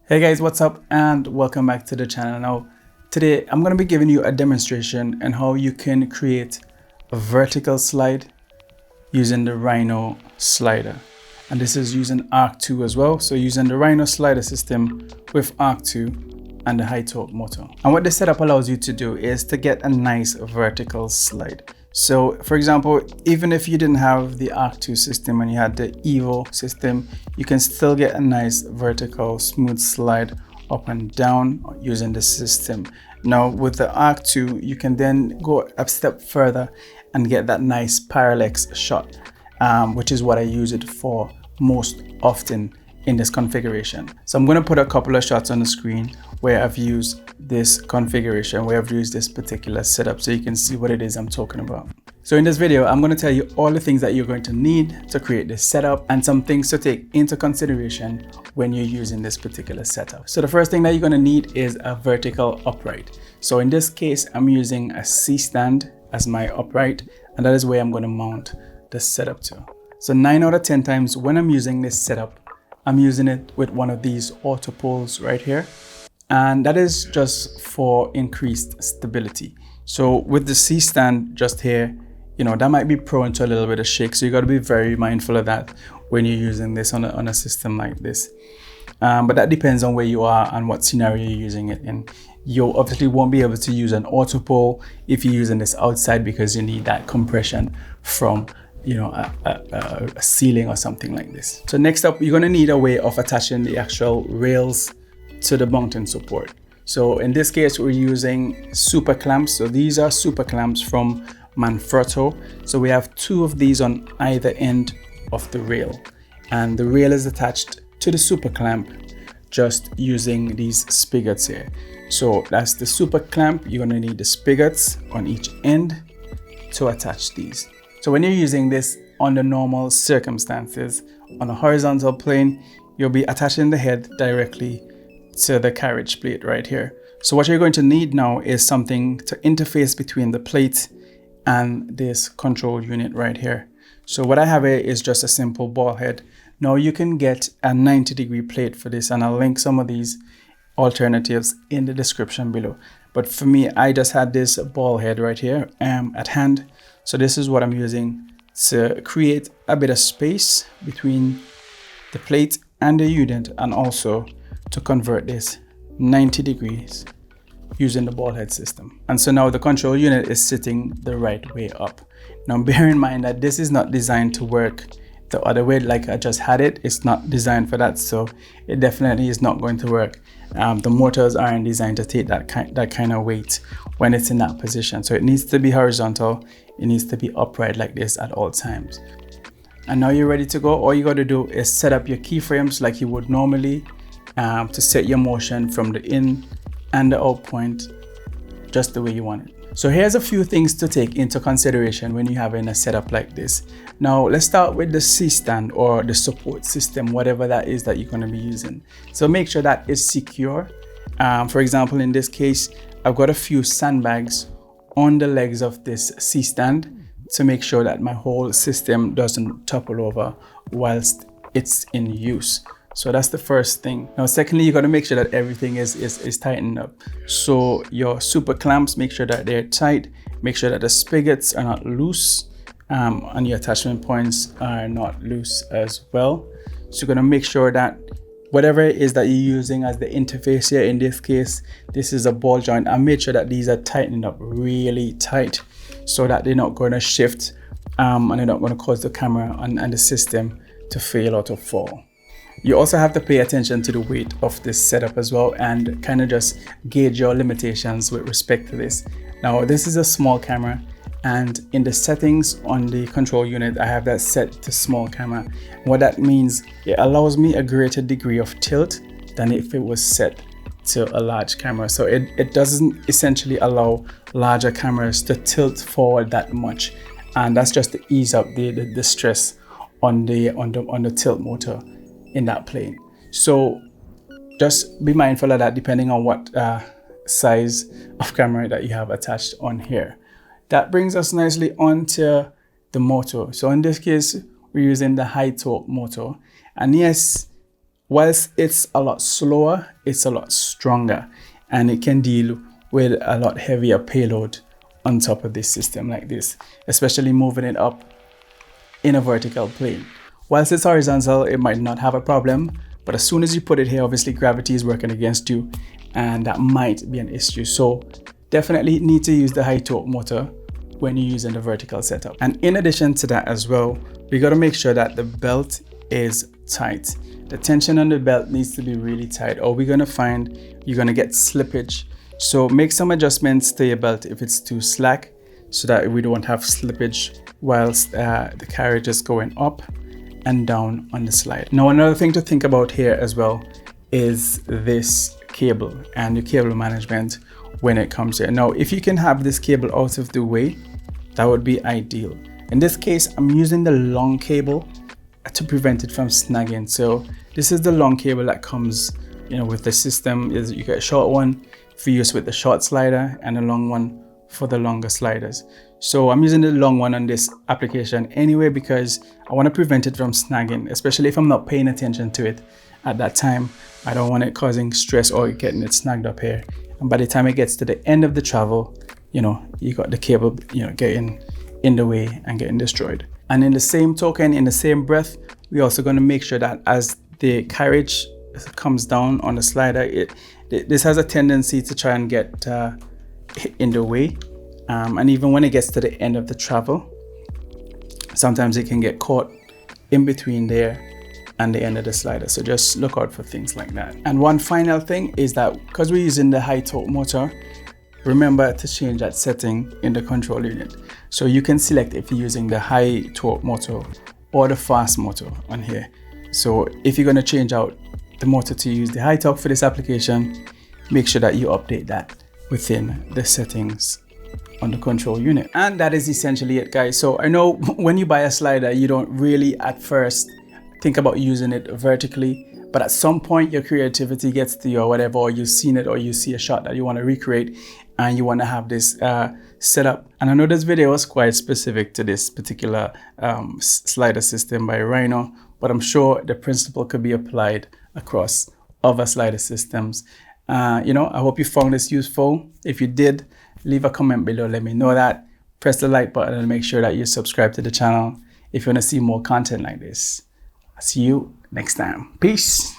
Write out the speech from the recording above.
Hey guys, what's up and welcome back to the channel. Now today I'm going to be giving you a demonstration on how you can create a vertical slide using the Rhino slider, and this is using Arc 2 as well. So using the Rhino slider system with Arc 2 and the high torque motor. And what this setup allows you to do is to get a nice vertical slide. So for example, even if you didn't have the Arc 2 system and you had the Evo system, you can still get a nice vertical smooth slide up and down using the system. Now with the Arc 2, you can then go a step further and get that nice parallex shot, which is what I use it for most often in this configuration. So I'm going to put a couple of shots on the screen where I've used this configuration, where I've used this particular setup, so you can see what it is I'm talking about. So in this video, I'm going to tell you all the things that you're going to need to create this setup and some things to take into consideration when you're using this particular setup. So the first thing that you're going to need is a vertical upright. So in this case, I'm using a C-stand as my upright, and that is where I'm going to mount the setup to. So 9 out of 10 times when I'm using this setup, I'm using it with one of these auto poles right here. And that is just for increased stability. So with the C-stand just here, that might be prone to a little bit of shake. So you got to be very mindful of that when you're using this on a system like this. But that depends on where you are and what scenario you're using it in. You obviously won't be able to use an auto pole if you're using this outside, because you need that compression from a ceiling or something like this. So next up, you're going to need a way of attaching the actual rails to the mounting support. So in this case, we're using super clamps. So these are super clamps from Manfrotto. So we have 2 of these on either end of the rail, and the rail is attached to the super clamp just using these spigots here. So that's the super clamp. You're going to need the spigots on each end to attach these. So when you're using this under normal circumstances on a horizontal plane, you'll be attaching the head directly to the carriage plate right here. So what you're going to need now is something to interface between the plate and this control unit right here. So what I have here is just a simple ball head. Now you can get a 90-degree plate for this, and I'll link some of these alternatives in the description below. But for me, I just had this ball head right here at hand. So this is what I'm using to create a bit of space between the plate and the unit, and also to convert this 90 degrees using the ball head system. And so now the control unit is sitting the right way up. Now bear in mind that this is not designed to work the other way like I just had it. It's not designed for that, so it definitely is not going to work. The motors aren't designed to take that kind of weight when it's in that position. So it needs to be horizontal. It needs to be upright like this at all times. And now you're ready to go. All you got to do is set up your keyframes like you would normally to set your motion from the in and the out point just the way you want it. So here's a few things to take into consideration when you're having a setup like this. Now let's start with the C-stand or the support system, whatever that is that you're going to be using. So make sure that is secure. For example, in this case, I've got a few sandbags on the legs of this C-stand to make sure that my whole system doesn't topple over whilst it's in use. So that's the first thing. Now secondly, you got to make sure that everything is tightened up. So your super clamps, make sure that they're tight. Make sure that the spigots are not loose, and your attachment points are not loose as well. So you're going to make sure that whatever it is that you're using as the interface here, in this case, this is a ball joint, and make sure that these are tightened up really tight so that they're not going to shift and they're not going to cause the camera and the system to fail or to fall. You also have to pay attention to the weight of this setup as well, and kind of just gauge your limitations with respect to this. Now this is a small camera, and in the settings on the control unit, I have that set to small camera. What that means, it allows me a greater degree of tilt than if it was set to a large camera. So it doesn't essentially allow larger cameras to tilt forward that much, and that's just to ease up the stress on the tilt motor in that plane. So just be mindful of that depending on what size of camera that you have attached on here. That brings us nicely onto the motor. So in this case, we're using the high torque motor, and yes, whilst it's a lot slower, it's a lot stronger, and it can deal with a lot heavier payload on top of this system like this, especially moving it up in a vertical plane. Whilst it's horizontal, it might not have a problem, but as soon as you put it here, obviously gravity is working against you, and that might be an issue. So definitely need to use the high torque motor when you're using the vertical setup. And in addition to that as well, we got to make sure that the belt is tight. The tension on the belt needs to be really tight, or we're going to find you're going to get slippage. So make some adjustments to your belt if it's too slack, so that we don't have slippage whilst the carriage is going up and down on the slide. Now, another thing to think about here as well is this cable and your cable management when it comes here. Now, if you can have this cable out of the way, that would be ideal. In this case, I'm using the long cable to prevent it from snagging. So this is the long cable that comes, with the system. Is you get a short one for use with the short slider and a long one for the longer sliders. So I'm using the long one on this application anyway, because I want to prevent it from snagging, especially if I'm not paying attention to it at that time. I don't want it causing stress or getting it snagged up here. And by the time it gets to the end of the travel, you got the cable, getting in the way and getting destroyed. And in the same token, in the same breath, we're also going to make sure that as the carriage comes down on the slider, this has a tendency to try and get in the way. And even when it gets to the end of the travel, sometimes it can get caught in between there and the end of the slider. So just look out for things like that. And one final thing is that because we're using the high torque motor, remember to change that setting in the control unit. So you can select if you're using the high torque motor or the fast motor on here. So if you're going to change out the motor to use the high torque for this application, make sure that you update that within the settings on the control unit. And that is essentially it, guys. So I know when you buy a slider, you don't really at first think about using it vertically, but at some point your creativity gets to you or whatever, or you've seen it, or you see a shot that you want to recreate and you want to have this set up. And I know this video was quite specific to this particular slider system by Rhino, but I'm sure the principle could be applied across other slider systems. I hope you found this useful. If you did, leave a comment below, let me know that. Press the like button and make sure that you subscribe to the channel if you want to see more content like this. I'll see you next time. Peace.